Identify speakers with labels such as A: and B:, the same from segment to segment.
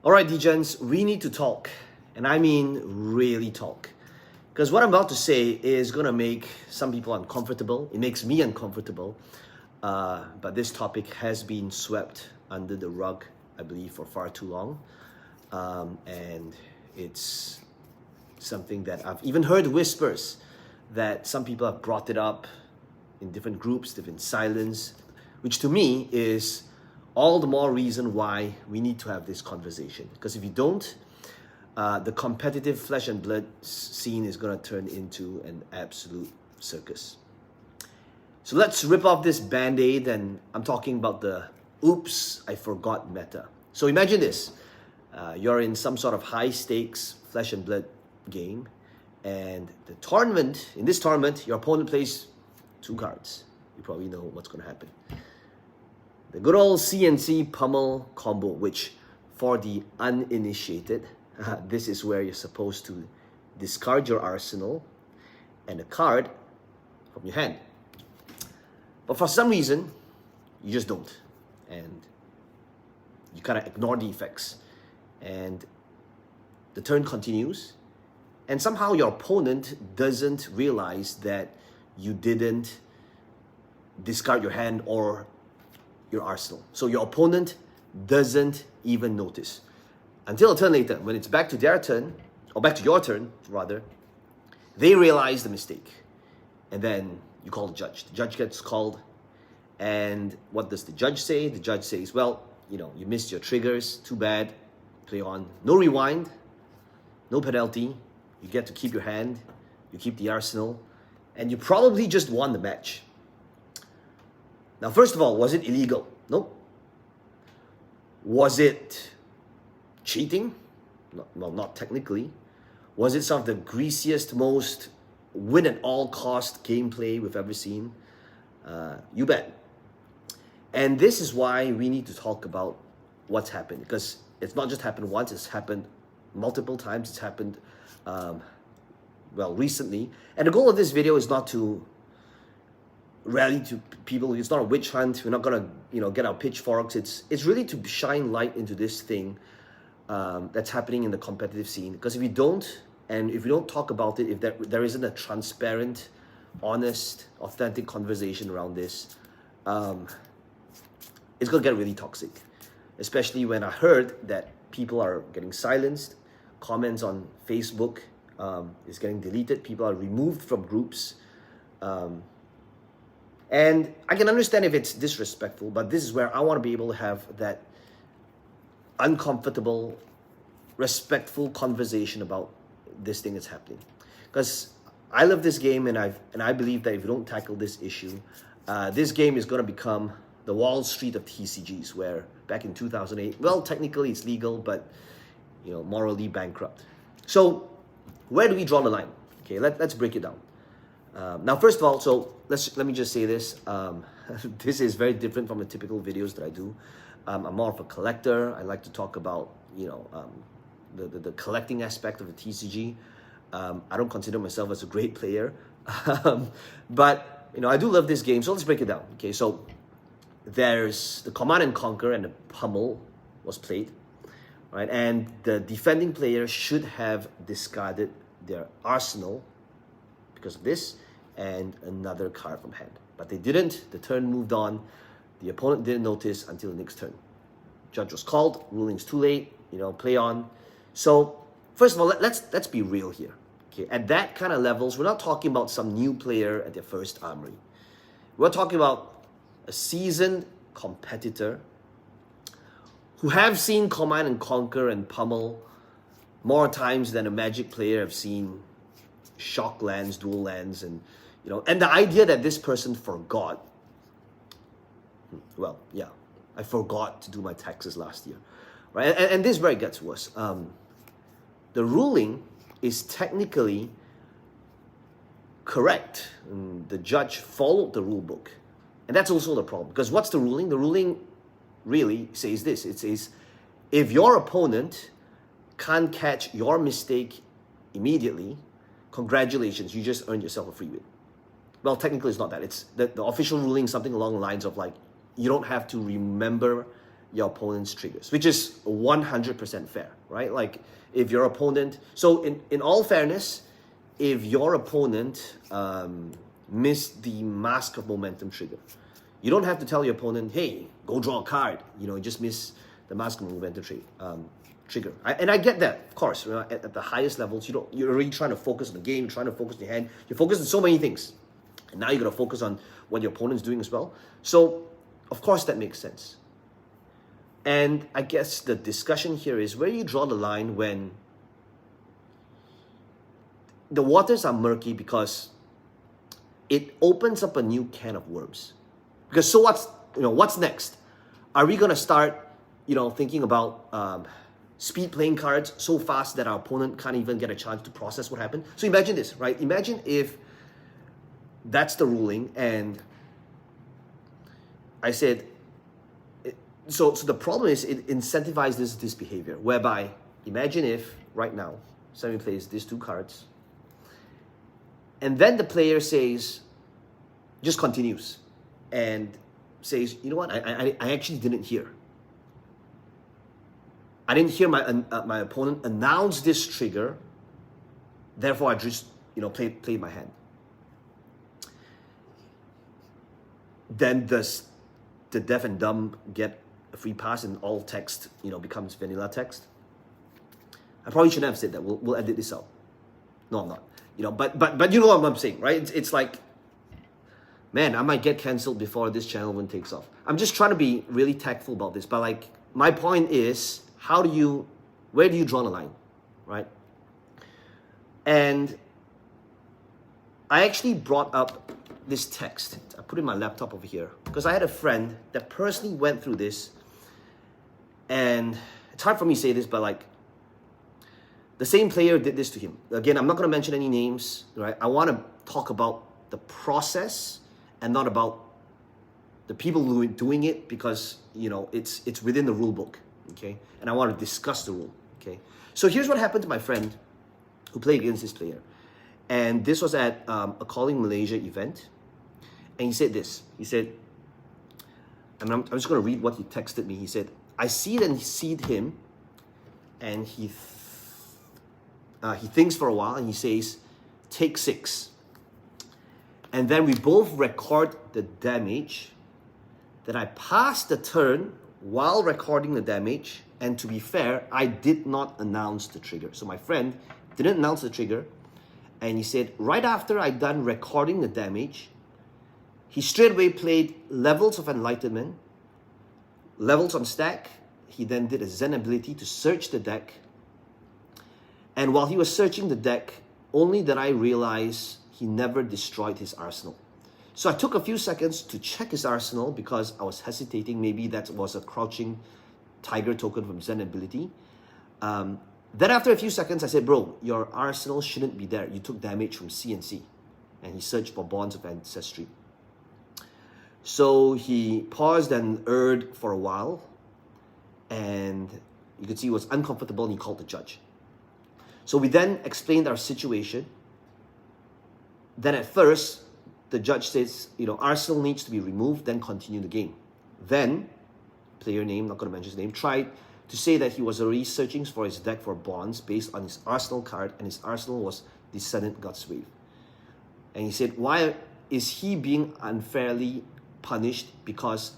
A: Alright, D-Gens, we need to talk. And I mean really talk. Because what I'm about to say is going to make some people uncomfortable. It makes me uncomfortable. But this topic has been swept under the rug, I believe, for far too long. And it's something that I've even heard whispers that some people have brought it up in different groups, different silence, which to me is all the more reason why we need to have this conversation. Because if you don't, the competitive flesh and blood scene is going to turn into an absolute circus. So let's rip off this band-aid, and I'm talking about the oops, I forgot meta. So imagine this. You're in some sort of high-stakes flesh and blood game, and in this tournament, your opponent plays 2 cards. You probably know what's going to happen. The good old CNC pummel combo, which for the uninitiated, this is where you're supposed to discard your arsenal and a card from your hand. But for some reason, you just don't. And you kind of ignore the effects. And the turn continues. And somehow your opponent doesn't realize that you didn't discard your hand or your arsenal. So your opponent doesn't even notice. Until a turn later, when it's back to their turn, or back to your turn, rather, they realize the mistake. And then you call the judge. The judge gets called. And what does the judge say? The judge says, well, you missed your triggers. Too bad. Play on. No rewind. No penalty. You get to keep your hand. You keep the arsenal. And you probably just won the match. Now, first of all, was it illegal? Nope. Was it cheating? Well, not technically. Was it some of the greasiest, most win-at-all-cost gameplay we've ever seen? You bet. And this is why we need to talk about what's happened. Because it's not just happened once, it's happened multiple times. It's happened, recently. And the goal of this video is not to rally to people. It's not a witch hunt. We're not gonna, get our pitchforks. It's really to shine light into this thing that's happening in the competitive scene. Because if we don't, and if we don't talk about it, if there isn't a transparent, honest, authentic conversation around this, it's gonna get really toxic. Especially when I heard that people are getting silenced, comments on Facebook is getting deleted, people are removed from groups. And I can understand if it's disrespectful, but this is where I want to be able to have that uncomfortable, respectful conversation about this thing that's happening. Because I love this game, and I believe that if you don't tackle this issue, this game is going to become the Wall Street of TCGs, where back in 2008, well, technically it's legal, but morally bankrupt. So where do we draw the line? Okay, let's break it down. Now, first of all, so let me just say this. This is very different from the typical videos that I do. I'm more of a collector. I like to talk about, the collecting aspect of the TCG. I don't consider myself as a great player. But, I do love this game. So let's break it down. Okay, so there's the Command and Conquer, and the Pummel was played. Right? And the defending player should have discarded their arsenal because of this, and another card from hand. But they didn't. The turn moved on. The opponent didn't notice until the next turn. Judge was called. Ruling's too late. Play on. So first of all, let's be real here. Okay, at that kind of levels, we're not talking about some new player at their first armory. We're talking about a seasoned competitor who have seen Command and Conquer and Pummel more times than a Magic player have seen shock lands, dual lands, and the idea that this person forgot. Well, yeah, I forgot to do my taxes last year, right? And this is where it gets worse. The ruling is technically correct. The judge followed the rule book, and that's also the problem. Because what's the ruling? The ruling really says this. It says, if your opponent can't catch your mistake immediately, congratulations, you just earned yourself a free win. Well, technically it's not that. It's the official ruling, something along the lines of like, you don't have to remember your opponent's triggers, which is 100% fair, right? Like if your opponent, so in all fairness, if your opponent missed the Mask of Momentum trigger, you don't have to tell your opponent, hey, go draw a card. You just miss the Mask of Momentum trigger. And I get that, of course. At the highest levels, you're really trying to focus on the game, you're trying to focus on your hand, you're focused on so many things. And now you're going to focus on what your opponent's doing as well. So, of course, that makes sense. And I guess the discussion here is where you draw the line when the waters are murky, because it opens up a new can of worms. Because so what's next? Are we going to start, thinking about speed playing cards so fast that our opponent can't even get a chance to process what happened? So imagine this, right? Imagine if that's the ruling, and I said, so the problem is it incentivizes this behavior, whereby imagine if right now somebody plays these two cards, and then the player just continues and says, you know what, I actually didn't hear. I didn't hear my opponent announce this trigger, therefore I just played my hand. Then does the deaf and dumb get a free pass and all text becomes vanilla text? I probably shouldn't have said that. We'll edit this out. No, I'm not. But you know what I'm saying, right? It's like, man, I might get cancelled before this channel even takes off. I'm just trying to be really tactful about this, but like my point is, where do you draw the line, right? And I actually brought up this text. I put it in my laptop over here because I had a friend that personally went through this, and it's hard for me to say this, but like the same player did this to him. Again, I'm not going to mention any names, right? I want to talk about the process and not about the people who are doing it, because it's within the rule book, okay? And I want to discuss the rule, okay? So here's what happened to my friend who played against this player, and this was at a Calling Malaysia event. And he said this. He said, I'm just going to read what he texted me. He said, I see him, and he thinks for a while, and he says, take 6. And then we both record the damage. Then I pass the turn while recording the damage. And to be fair, I did not announce the trigger. So my friend didn't announce the trigger. And he said, right after I done recording the damage, he straight away played Levels of Enlightenment, Levels on Stack. He then did a Zen ability to search the deck. And while he was searching the deck, only then I realized he never destroyed his arsenal. So I took a few seconds to check his arsenal because I was hesitating. Maybe that was a Crouching Tiger token from Zen ability. Then after a few seconds, I said, bro, your arsenal shouldn't be there. You took damage from CNC. And he searched for Bonds of Ancestry. So he paused and erred for a while. And you could see he was uncomfortable, and he called the judge. So we then explained our situation. Then at first, the judge says, arsenal needs to be removed, then continue the game. Then, player name, not going to mention his name, tried to say that he was already searching for his deck for bonds based on his arsenal card, and his arsenal was Descendant God's Wave. And he said, why is he being unfairly punished because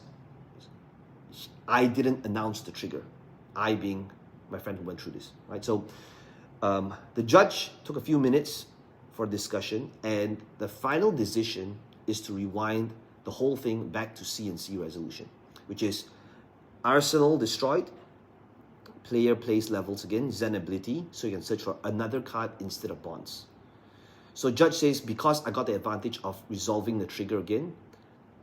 A: I didn't announce the trigger? I being my friend who went through this, right? So the judge took a few minutes for discussion, and the final decision is to rewind the whole thing back to CNC resolution, which is arsenal destroyed, player plays levels again, Zen ability, so you can search for another card instead of bonds. So judge says, because I got the advantage of resolving the trigger again,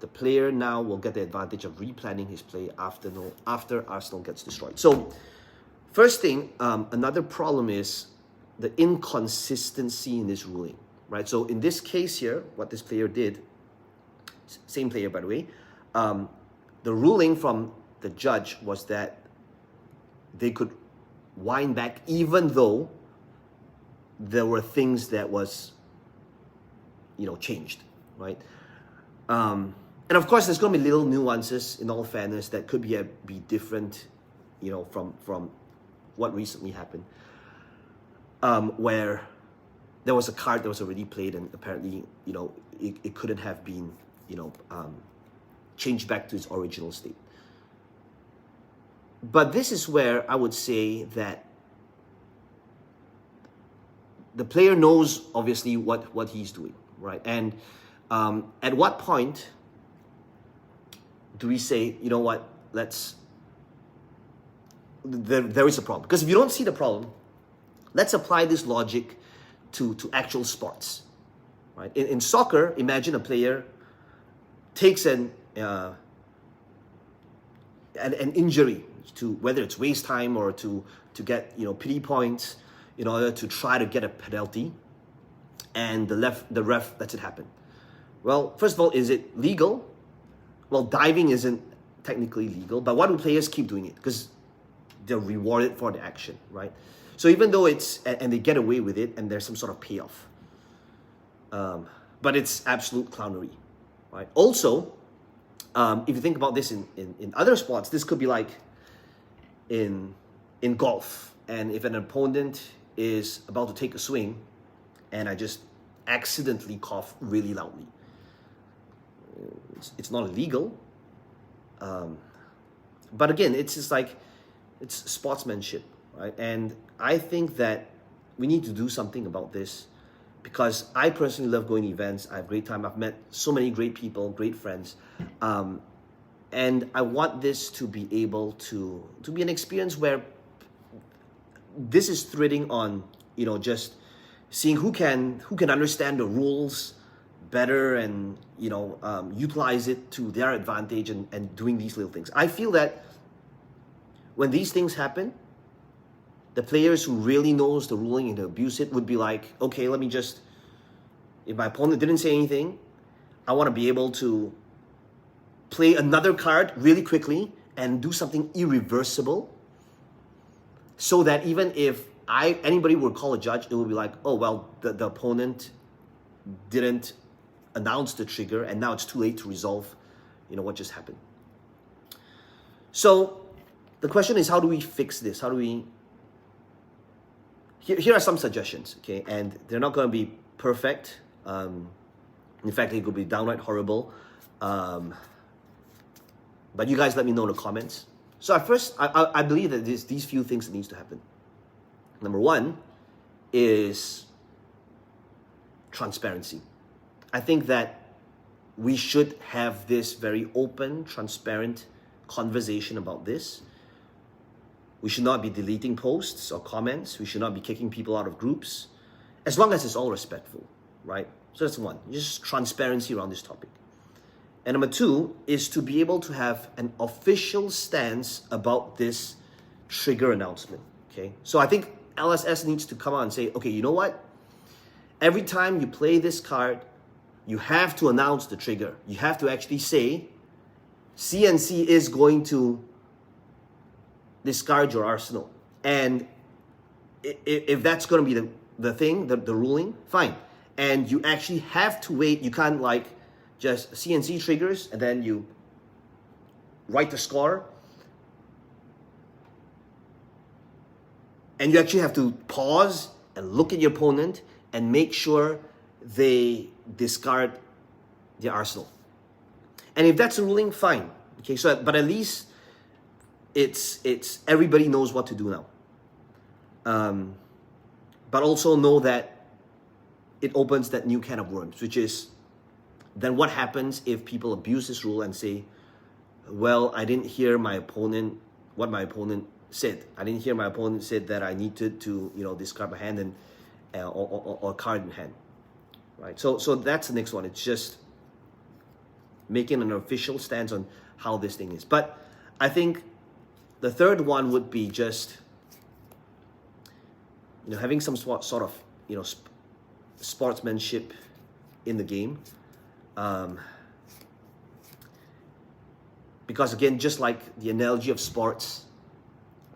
A: the player now will get the advantage of replanning his play after arsenal gets destroyed. So first thing, another problem is the inconsistency in this ruling, right? So in this case here, what this player did, same player by the way, the ruling from the judge was that they could wind back even though there were things that was, changed, right? And of course, there's going to be little nuances, in all fairness, that could be different, from what recently happened, where there was a card that was already played, and apparently, it couldn't have been, changed back to its original state. But this is where I would say that the player knows, obviously, what he's doing, right? And at what point do we say, you know what, there is a problem? Because if you don't see the problem, let's apply this logic to actual sports, right? In soccer, imagine a player takes an injury, to whether it's waste time or to get pity points in order to try to get a penalty, and the ref lets it happen. Well, first of all, is it legal? Well, diving isn't technically legal, but why do players keep doing it? Because they're rewarded for the action, right? So even though and they get away with it, and there's some sort of payoff, but it's absolute clownery, right? Also, if you think about this in other sports, this could be like in golf, and if an opponent is about to take a swing, and I just accidentally cough really loudly, it's not illegal, but again, it's just like, it's sportsmanship, right? And I think that we need to do something about this, because I personally love going to events. I have a great time. I've met so many great people, great friends, and I want this to be able to be an experience where this is threading on, just seeing who can understand the rules better, and utilize it to their advantage, and doing these little things. I feel that when these things happen, the players who really knows the ruling and abuse it would be like, okay, let me just, if my opponent didn't say anything, I want to be able to play another card really quickly and do something irreversible, so that even if anybody would call a judge, it would be like, oh, well, the opponent didn't announce the trigger, and now it's too late to resolve, what just happened. So the question is, how do we fix this? How do we... Here are some suggestions, okay? And they're not going to be perfect. In fact, it could be downright horrible. But you guys let me know in the comments. So at first, I believe that these few things that needs to happen. Number one is transparency. I think that we should have this very open, transparent conversation about this. We should not be deleting posts or comments. We should not be kicking people out of groups, as long as it's all respectful, right? So that's one, just transparency around this topic. And number two is to be able to have an official stance about this trigger announcement, okay? So I think LSS needs to come out and say, okay, you know what? Every time you play this card, you have to announce the trigger. You have to actually say, CNC is going to discard your arsenal. And if that's going to be the thing, the ruling, fine. And you actually have to wait. You can't like just CNC triggers and then you write the score. And you actually have to pause and look at your opponent and make sure they discard their arsenal. And if that's a ruling, fine. Okay, so but at least it's everybody knows what to do now. But also know that it opens that new can of worms, which is then what happens if people abuse this rule and say, well, I didn't hear what my opponent said. I didn't hear my opponent said that I needed to discard my hand and or card in hand, right? So that's the next one. It's just making an official stance on how this thing is. But I think the third one would be just having some sort of sportsmanship in the game, because again, just like the analogy of sports,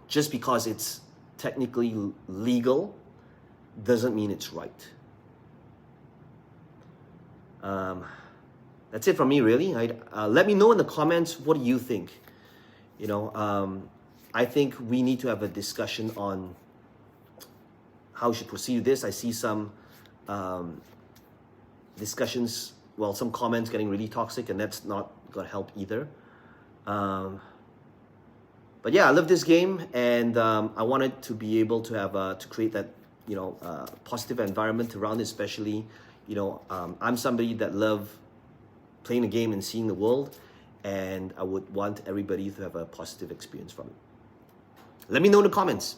A: just because it's technically legal doesn't mean it's right. That's it from me, really. Let me know in the comments, what do you think? I think we need to have a discussion on how we should proceed with this. I see some discussions, some comments getting really toxic, and that's not gonna help either. But yeah, I love this game, and I wanted to be able to have to create that positive environment around it. Especially, I'm somebody that love playing the game and seeing the world, and I would want everybody to have a positive experience from it. Let me know in the comments.